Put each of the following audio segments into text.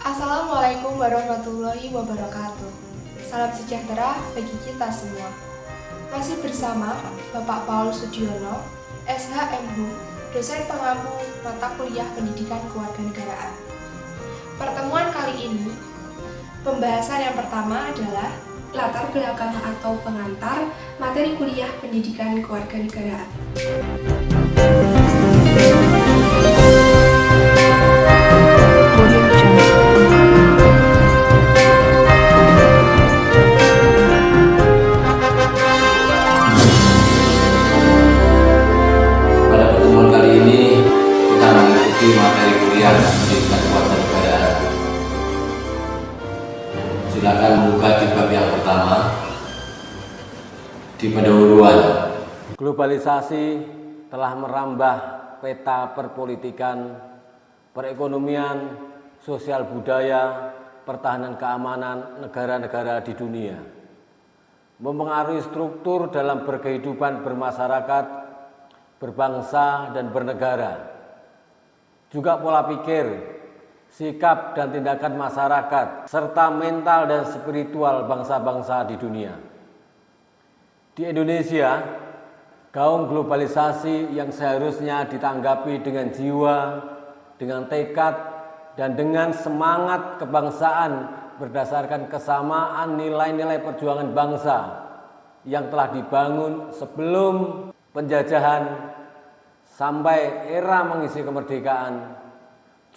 Assalamualaikum warahmatullahi wabarakatuh. Salam sejahtera bagi kita semua. Masih bersama Bapak Paul Sudiono, SHMHU, dosen pengampu mata kuliah Pendidikan Kewarganegaraan. Pertemuan kali ini, pembahasan yang pertama adalah latar belakang atau pengantar materi kuliah Pendidikan Kewarganegaraan. Materi kuliah Pendidikan Kewarganegaraan. Silakan membuka di bab yang pertama di pendahuluan. Globalisasi telah merambah peta perpolitikan, perekonomian, sosial budaya, pertahanan keamanan negara-negara di dunia, mempengaruhi struktur dalam berkehidupan bermasyarakat, berbangsa dan bernegara. Juga pola pikir, sikap dan tindakan masyarakat, serta mental dan spiritual bangsa-bangsa di dunia. Di Indonesia, gaung globalisasi yang seharusnya ditanggapi dengan jiwa, dengan tekad, dan dengan semangat kebangsaan berdasarkan kesamaan nilai-nilai perjuangan bangsa yang telah dibangun sebelum penjajahan sampai era mengisi kemerdekaan.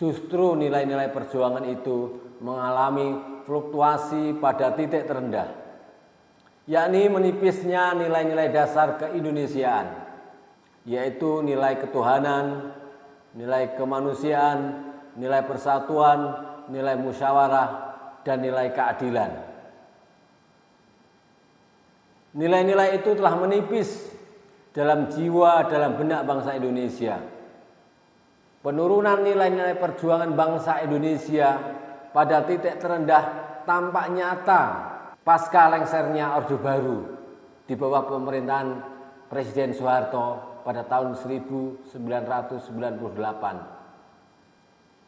Justru nilai-nilai perjuangan itu mengalami fluktuasi pada titik terendah, yakni menipisnya nilai-nilai dasar keindonesiaan, yaitu nilai ketuhanan, nilai kemanusiaan, nilai persatuan, nilai musyawarah, dan nilai keadilan. Nilai-nilai itu telah menipis dalam jiwa, dalam benak bangsa Indonesia. Penurunan nilai-nilai perjuangan bangsa Indonesia pada titik terendah tampak nyata pasca lengsernya Orde Baru di bawah pemerintahan Presiden Soeharto pada tahun 1998,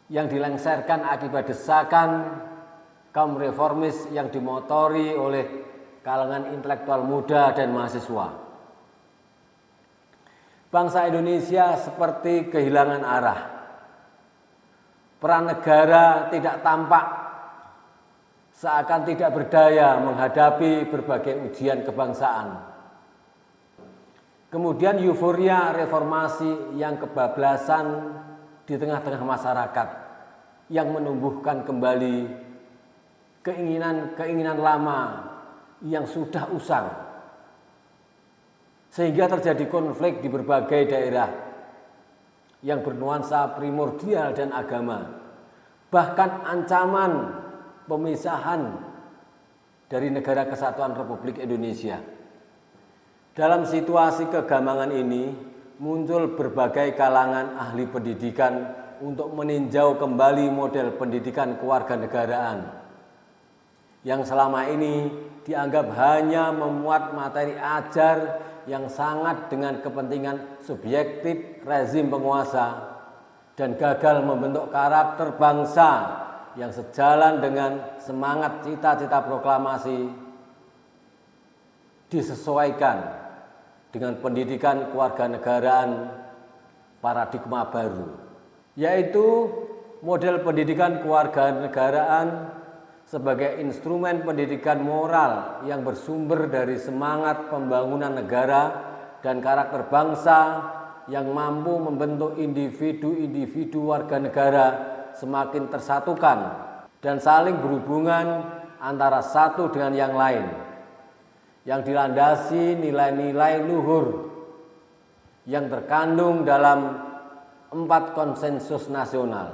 yang dilengserkan akibat desakan kaum reformis yang dimotori oleh kalangan intelektual muda dan mahasiswa. Bangsa Indonesia seperti kehilangan arah. Peran negara tidak tampak, seakan tidak berdaya menghadapi berbagai ujian kebangsaan. Kemudian euforia reformasi yang kebablasan di tengah-tengah masyarakat, yang menumbuhkan kembali keinginan-keinginan lama yang sudah usang, sehingga terjadi konflik di berbagai daerah yang bernuansa primordial dan agama, bahkan ancaman pemisahan dari Negara Kesatuan Republik Indonesia. Dalam situasi kegamangan ini, muncul berbagai kalangan ahli pendidikan untuk meninjau kembali model pendidikan kewarganegaraan yang selama ini dianggap hanya memuat materi ajar yang sangat dengan kepentingan subjektif rezim penguasa dan gagal membentuk karakter bangsa yang sejalan dengan semangat cita-cita proklamasi, disesuaikan dengan pendidikan kewarganegaraan paradigma baru, yaitu model pendidikan kewarganegaraan sebagai instrumen pendidikan moral yang bersumber dari semangat pembangunan negara dan karakter bangsa yang mampu membentuk individu-individu warga negara semakin tersatukan dan saling berhubungan antara satu dengan yang lain, yang dilandasi nilai-nilai luhur yang terkandung dalam 4 konsensus nasional,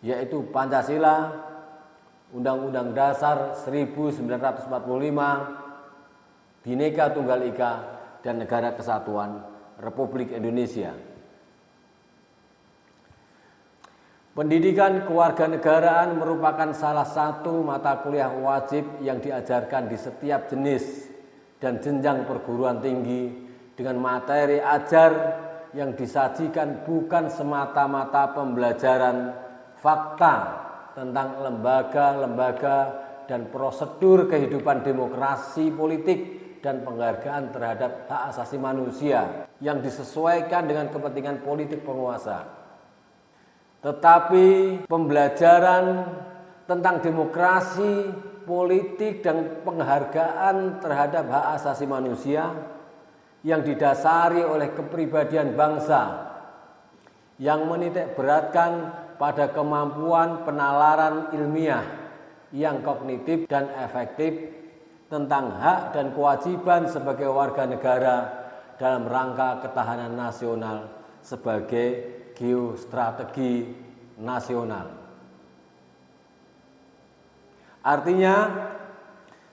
yaitu Pancasila, Undang-Undang Dasar 1945, Bhinneka Tunggal Ika, dan Negara Kesatuan Republik Indonesia. Pendidikan kewarganegaraan merupakan salah satu mata kuliah wajib yang diajarkan di setiap jenis dan jenjang perguruan tinggi dengan materi ajar yang disajikan bukan semata-mata pembelajaran fakta tentang lembaga-lembaga dan prosedur kehidupan demokrasi politik dan penghargaan terhadap hak asasi manusia yang disesuaikan dengan kepentingan politik penguasa. Tetapi pembelajaran tentang demokrasi, politik, dan penghargaan terhadap hak asasi manusia yang didasari oleh kepribadian bangsa yang menitik beratkan pada kemampuan penalaran ilmiah yang kognitif dan efektif tentang hak dan kewajiban sebagai warga negara dalam rangka ketahanan nasional sebagai geostrategi nasional. Artinya,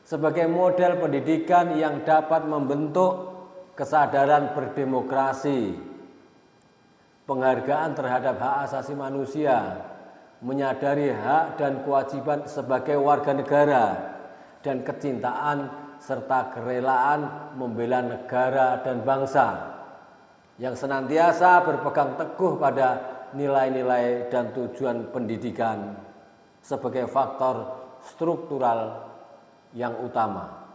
sebagai model pendidikan yang dapat membentuk kesadaran berdemokrasi, penghargaan terhadap hak asasi manusia, menyadari hak dan kewajiban sebagai warga negara, dan kecintaan serta kerelaan membela negara dan bangsa yang senantiasa berpegang teguh pada nilai-nilai dan tujuan pendidikan sebagai faktor struktural yang utama.